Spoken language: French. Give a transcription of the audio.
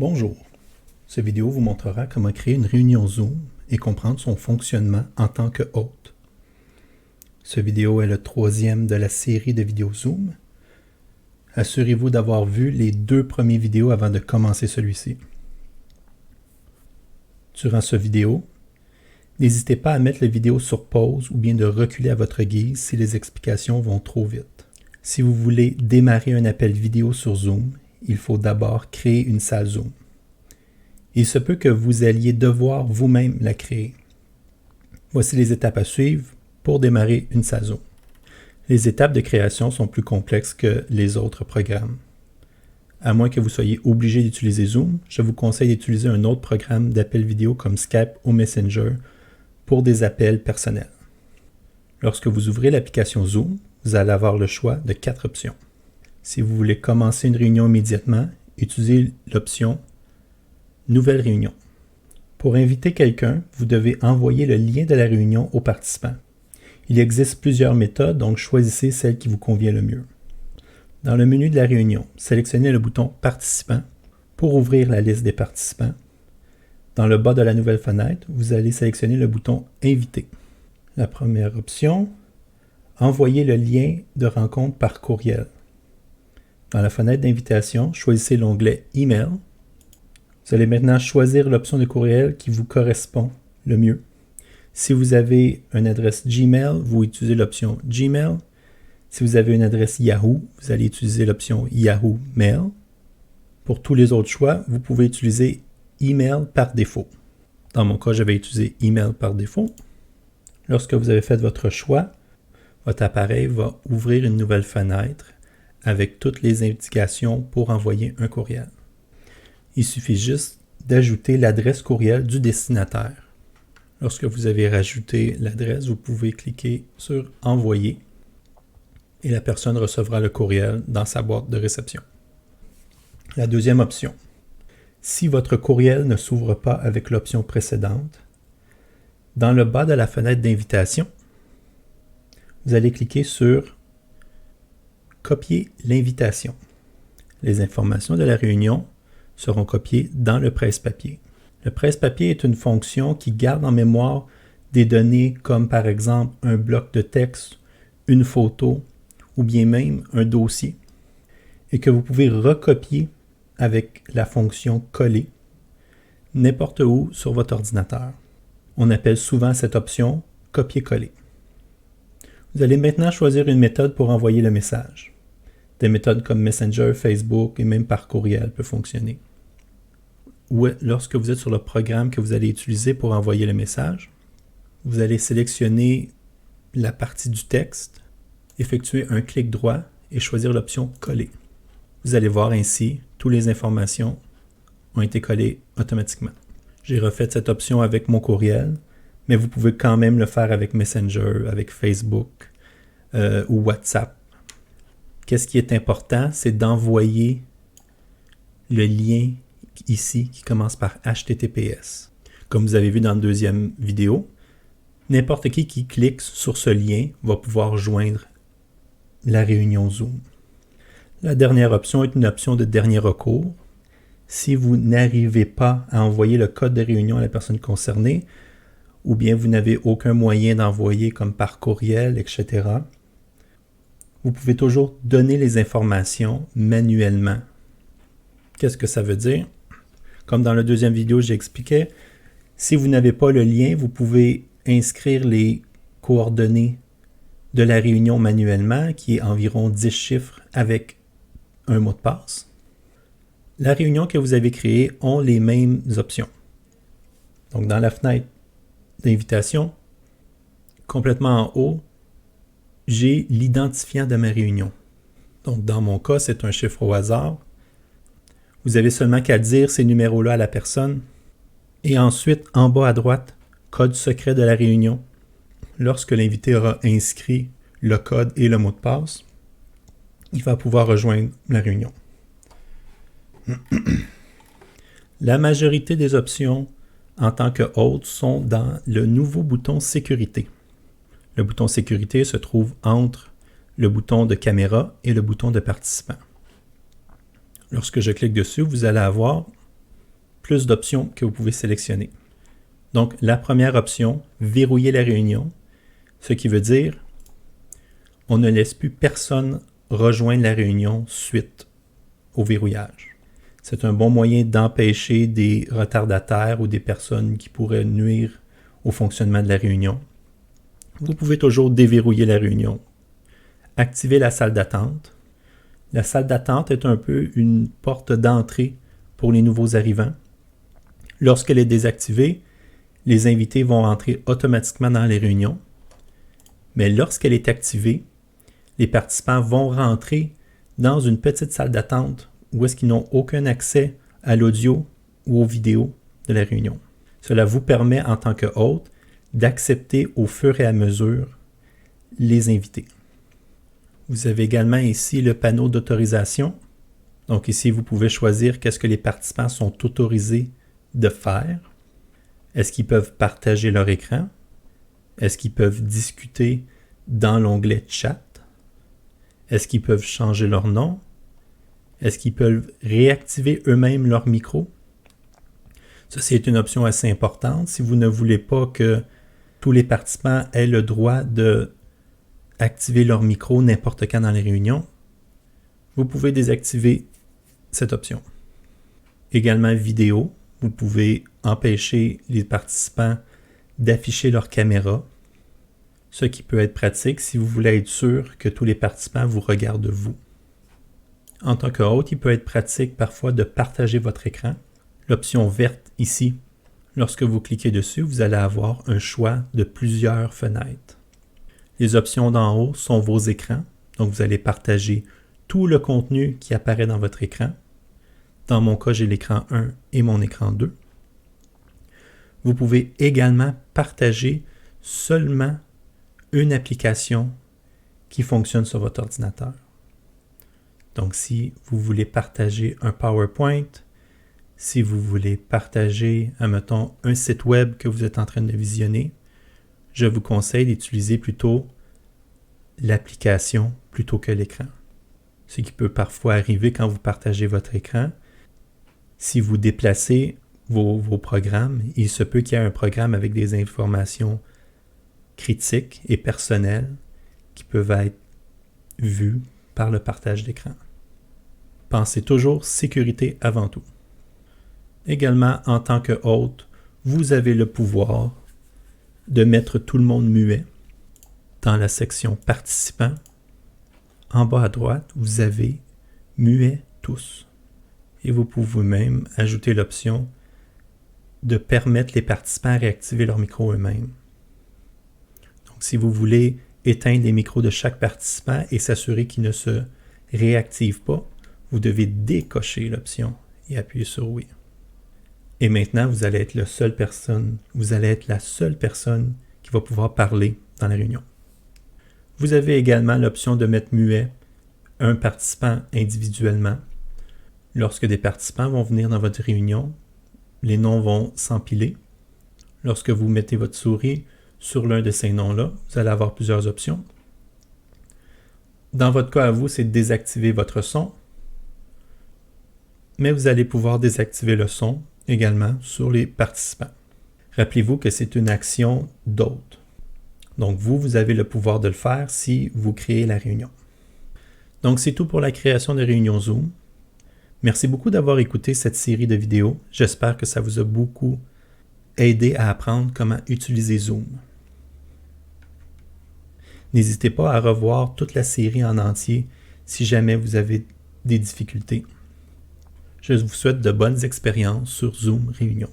Bonjour, cette vidéo vous montrera comment créer une réunion Zoom et comprendre son fonctionnement en tant que hôte. Cette vidéo est le troisième de la série de vidéos Zoom. Assurez-vous d'avoir vu les 2 premières vidéos avant de commencer celui-ci. Durant cette vidéo, n'hésitez pas à mettre la vidéo sur pause ou bien de reculer à votre guise si les explications vont trop vite. Si vous voulez démarrer un appel vidéo sur Zoom, il faut d'abord créer une salle Zoom. Il se peut que vous alliez devoir vous-même la créer. Voici les étapes à suivre pour démarrer une salle Zoom. Les étapes de création sont plus complexes que les autres programmes. À moins que vous soyez obligé d'utiliser Zoom, je vous conseille d'utiliser un autre programme d'appel vidéo comme Skype ou Messenger pour des appels personnels. Lorsque vous ouvrez l'application Zoom, vous allez avoir le choix de 4 options. Si vous voulez commencer une réunion immédiatement, utilisez l'option « Nouvelle réunion ». Pour inviter quelqu'un, vous devez envoyer le lien de la réunion aux participants. Il existe plusieurs méthodes, donc choisissez celle qui vous convient le mieux. Dans le menu de la réunion, sélectionnez le bouton « Participants » pour ouvrir la liste des participants. Dans le bas de la nouvelle fenêtre, vous allez sélectionner le bouton « Inviter ». La première option, envoyez le lien de rencontre par courriel. Dans la fenêtre d'invitation, choisissez l'onglet « Email ». Vous allez maintenant choisir l'option de courriel qui vous correspond le mieux. Si vous avez une adresse Gmail, vous utilisez l'option « Gmail ». Si vous avez une adresse Yahoo, vous allez utiliser l'option « Yahoo Mail ». Pour tous les autres choix, vous pouvez utiliser « Email » par défaut. Dans mon cas, je vais utiliser « Email » par défaut. Lorsque vous avez fait votre choix, votre appareil va ouvrir une nouvelle fenêtre avec toutes les indications pour envoyer un courriel. Il suffit juste d'ajouter l'adresse courriel du destinataire. Lorsque vous avez rajouté l'adresse, vous pouvez cliquer sur « Envoyer » et la personne recevra le courriel dans sa boîte de réception. La deuxième option. Si votre courriel ne s'ouvre pas avec l'option précédente, dans le bas de la fenêtre d'invitation, vous allez cliquer sur « Copier l'invitation ». Les informations de la réunion seront copiées dans le presse-papier. Le presse-papier est une fonction qui garde en mémoire des données comme par exemple un bloc de texte, une photo ou bien même un dossier et que vous pouvez recopier avec la fonction « Coller » n'importe où sur votre ordinateur. On appelle souvent cette option « Copier-coller ». Vous allez maintenant choisir une méthode pour envoyer le message. Des méthodes comme Messenger, Facebook et même par courriel peuvent fonctionner. Ou lorsque vous êtes sur le programme que vous allez utiliser pour envoyer le message, vous allez sélectionner la partie du texte, effectuer un clic droit et choisir l'option « Coller ». Vous allez voir ainsi, toutes les informations ont été collées automatiquement. J'ai refait cette option avec mon courriel, mais vous pouvez quand même le faire avec Messenger, avec Facebook ou WhatsApp. Qu'est-ce qui est important? C'est d'envoyer le lien ici qui commence par HTTPS. Comme vous avez vu dans la deuxième vidéo, n'importe qui clique sur ce lien va pouvoir joindre la réunion Zoom. La dernière option est une option de dernier recours. Si vous n'arrivez pas à envoyer le code de réunion à la personne concernée, ou bien vous n'avez aucun moyen d'envoyer comme par courriel, etc., vous pouvez toujours donner les informations manuellement. Qu'est-ce que ça veut dire? Comme dans la deuxième vidéo, j'expliquais, si vous n'avez pas le lien, vous pouvez inscrire les coordonnées de la réunion manuellement, qui est environ 10 chiffres avec un mot de passe. La réunion que vous avez créée ont les mêmes options. Donc, dans la fenêtre d'invitation, complètement en haut, j'ai l'identifiant de ma réunion. Donc, dans mon cas, c'est un chiffre au hasard. Vous avez seulement qu'à dire ces numéros-là à la personne. Et ensuite, en bas à droite, code secret de la réunion. Lorsque l'invité aura inscrit le code et le mot de passe, il va pouvoir rejoindre la réunion. La majorité des options en tant que hôte sont dans le nouveau bouton Sécurité. Le bouton Sécurité se trouve entre le bouton de caméra et le bouton de participant. Lorsque je clique dessus, vous allez avoir plus d'options que vous pouvez sélectionner. Donc, la première option, verrouiller la réunion, ce qui veut dire on ne laisse plus personne rejoindre la réunion suite au verrouillage. C'est un bon moyen d'empêcher des retardataires ou des personnes qui pourraient nuire au fonctionnement de la réunion. Vous pouvez toujours déverrouiller la réunion. Activer la salle d'attente. La salle d'attente est un peu une porte d'entrée pour les nouveaux arrivants. Lorsqu'elle est désactivée, les invités vont entrer automatiquement dans les réunions. Mais lorsqu'elle est activée, les participants vont rentrer dans une petite salle d'attente où est-ce qu'ils n'ont aucun accès à l'audio ou aux vidéos de la réunion. Cela vous permet en tant que hôte d'accepter au fur et à mesure les invités. Vous avez également ici le panneau d'autorisation. Donc ici, vous pouvez choisir qu'est-ce que les participants sont autorisés de faire. Est-ce qu'ils peuvent partager leur écran? Est-ce qu'ils peuvent discuter dans l'onglet Chat? Est-ce qu'ils peuvent changer leur nom? Est-ce qu'ils peuvent réactiver eux-mêmes leur micro? Ceci est une option assez importante. Si vous ne voulez pas que tous les participants aient le droit de activer leur micro n'importe quand dans les réunions, vous pouvez désactiver cette option. Également vidéo, vous pouvez empêcher les participants d'afficher leur caméra, ce qui peut être pratique si vous voulez être sûr que tous les participants vous regardent vous. En tant que hôte, il peut être pratique parfois de partager votre écran. L'option verte ici, lorsque vous cliquez dessus, vous allez avoir un choix de plusieurs fenêtres. Les options d'en haut sont vos écrans, donc vous allez partager tout le contenu qui apparaît dans votre écran. Dans mon cas, j'ai l'écran 1 et mon écran 2. Vous pouvez également partager seulement une application qui fonctionne sur votre ordinateur. Donc, si vous voulez partager un PowerPoint, si vous voulez partager, admettons, un site web que vous êtes en train de visionner, je vous conseille d'utiliser plutôt l'application plutôt que l'écran. Ce qui peut parfois arriver quand vous partagez votre écran. Si vous déplacez vos programmes, il se peut qu'il y ait un programme avec des informations critiques et personnelles qui peuvent être vues par le partage d'écran. Pensez toujours sécurité avant tout. Également, en tant que hôte, vous avez le pouvoir de mettre tout le monde muet. Dans la section participants, en bas à droite, vous avez muet tous. Et vous pouvez même ajouter l'option de permettre les participants à réactiver leur micro eux-mêmes. Donc, si vous voulez éteindre les micros de chaque participant et s'assurer qu'ils ne se réactivent pas, vous devez décocher l'option et appuyer sur oui. Et maintenant, vous allez être la seule personne qui va pouvoir parler dans la réunion. Vous avez également l'option de mettre muet un participant individuellement. Lorsque des participants vont venir dans votre réunion, les noms vont s'empiler. Lorsque vous mettez votre souris sur l'un de ces noms-là, vous allez avoir plusieurs options. Dans votre cas à vous, c'est de désactiver votre son, mais vous allez pouvoir désactiver le son également sur les participants. Rappelez-vous que c'est une action d'hôte. Donc vous avez le pouvoir de le faire si vous créez la réunion. Donc c'est tout pour la création de réunion Zoom. Merci beaucoup d'avoir écouté cette série de vidéos. J'espère que ça vous a beaucoup aidé à apprendre comment utiliser Zoom. N'hésitez pas à revoir toute la série en entier si jamais vous avez des difficultés. Je vous souhaite de bonnes expériences sur Zoom Réunion.